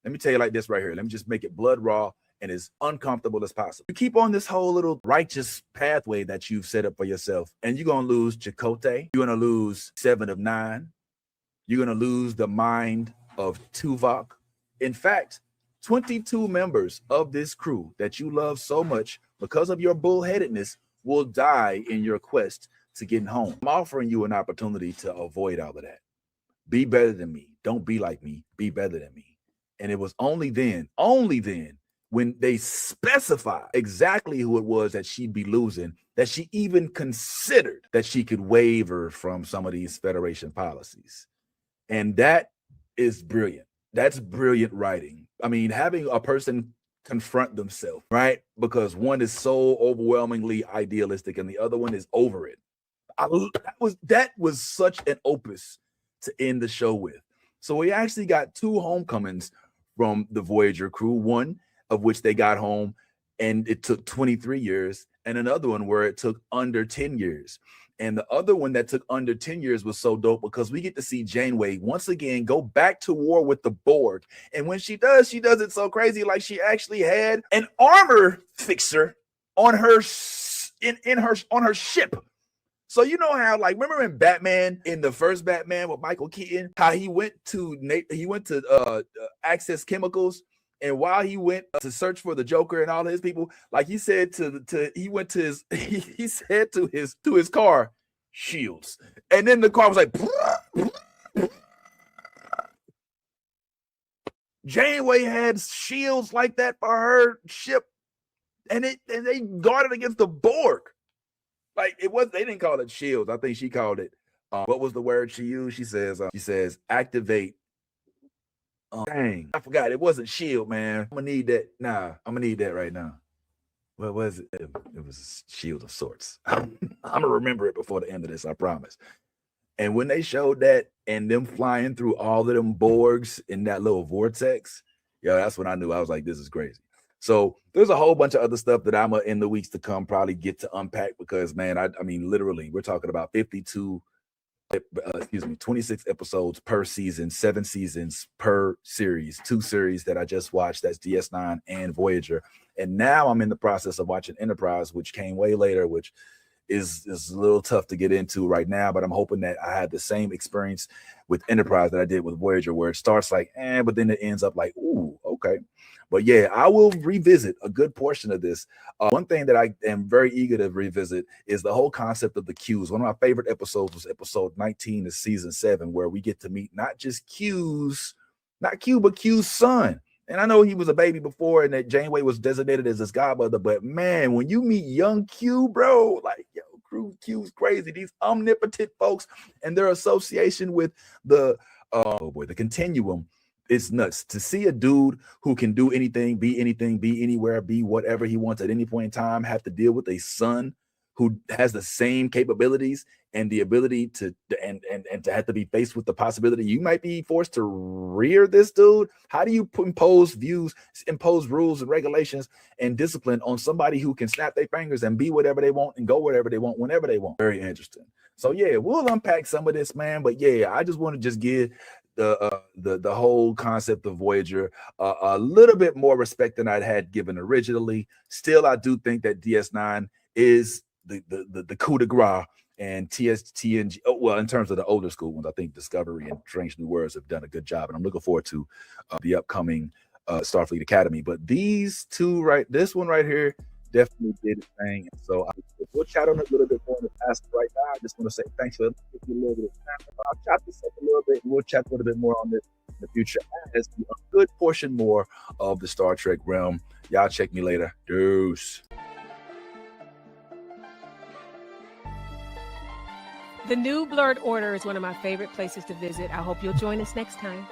Let me tell you like this right here. Let me just make it blood raw and as uncomfortable as possible. You keep on this whole little righteous pathway that you've set up for yourself, and you're going to lose Chakotay. You're going to lose 7 of 9. You're going to lose the mind of Tuvok. In fact, 22 members of this crew that you love so much because of your bullheadedness will die in your quest to getting home. I'm offering you an opportunity to avoid all of that. Be better than me. Don't be like me. Be better than me. And it was only then, when they specify exactly who it was that she'd be losing, that she even considered that she could waver from some of these Federation policies. And that is brilliant. That's brilliant writing. I mean, having a person confront themselves, right? Because one is so overwhelmingly idealistic and the other one is over it. That was such an opus to end the show with. So we actually got 2 homecomings from the Voyager crew, one of which they got home and it took 23 years, and another one where it took under 10 years. And the other one that took under 10 years was so dope because we get to see Janeway once again go back to war with the Borg. And when she does it so crazy, like she actually had an armor fixer on her on her ship. So you know how, like, remember in Batman, in the first Batman with Michael Keaton, how he went to Access Chemicals, and while he went to search for the Joker and all his people, like he said he said to his car, shields, and then the car was like, Janeway had shields like that for her ship, and they guarded against the Borg. Like they didn't call it shields. I think she called it. What was the word she used? She says activate. Dang, I forgot. It wasn't shield, man. I'm gonna need that. I'm gonna need that right now. What was it? It was a shield of sorts. I'm gonna remember it before the end of this, I promise. And when they showed that and them flying through all of them Borgs in that little vortex, that's when I knew. I was like, this is crazy. So there's a whole bunch of other stuff that I'm in the weeks to come probably get to unpack because, man, I mean, literally, we're talking about 26 episodes per season, 7 seasons per series, 2 series that I just watched. That's DS9 and Voyager. And now I'm in the process of watching Enterprise, which came way later, which is a little tough to get into right now, but I'm hoping that I had the same experience with Enterprise that I did with Voyager, where it starts like, but then it ends up like, ooh, okay. But yeah, I will revisit a good portion of this. One thing that I am very eager to revisit is the whole concept of the Qs. One of my favorite episodes was episode 19 of season 7, where we get to meet not just Q's, not Q, but Q's son. And I know he was a baby before and that Janeway was designated as his godmother, but man, when you meet young Q, bro, like, crew Q's crazy. These omnipotent folks and their association with the continuum. It's nuts to see a dude who can do anything, be anywhere, be whatever he wants at any point in time, have to deal with a son who has the same capabilities and the ability to and to have to be faced with the possibility you might be forced to rear this dude. How do you impose rules and regulations and discipline on somebody who can snap their fingers and be whatever they want and go wherever they want whenever they want? Very interesting. So yeah, we'll unpack some of this, man. But yeah, I just want to give the whole concept of Voyager a little bit more respect than I'd had given originally. Still, I do think that DS9 is the coup de grace, and TNG. Well, in terms of the older school ones, I think Discovery and Strange New Worlds have done a good job, and I'm looking forward to the upcoming Starfleet Academy. But these two, this one right here, definitely did its thing. So we'll chat on it a little bit more in the past. Right now, I just want to say thanks for giving me a little bit of time. I'll chat this up a little bit, and we'll chat a little bit more on this in the future as a good portion more of the Star Trek realm. Y'all check me later. Deuce. The new Blurred Order is one of my favorite places to visit. I hope you'll join us next time.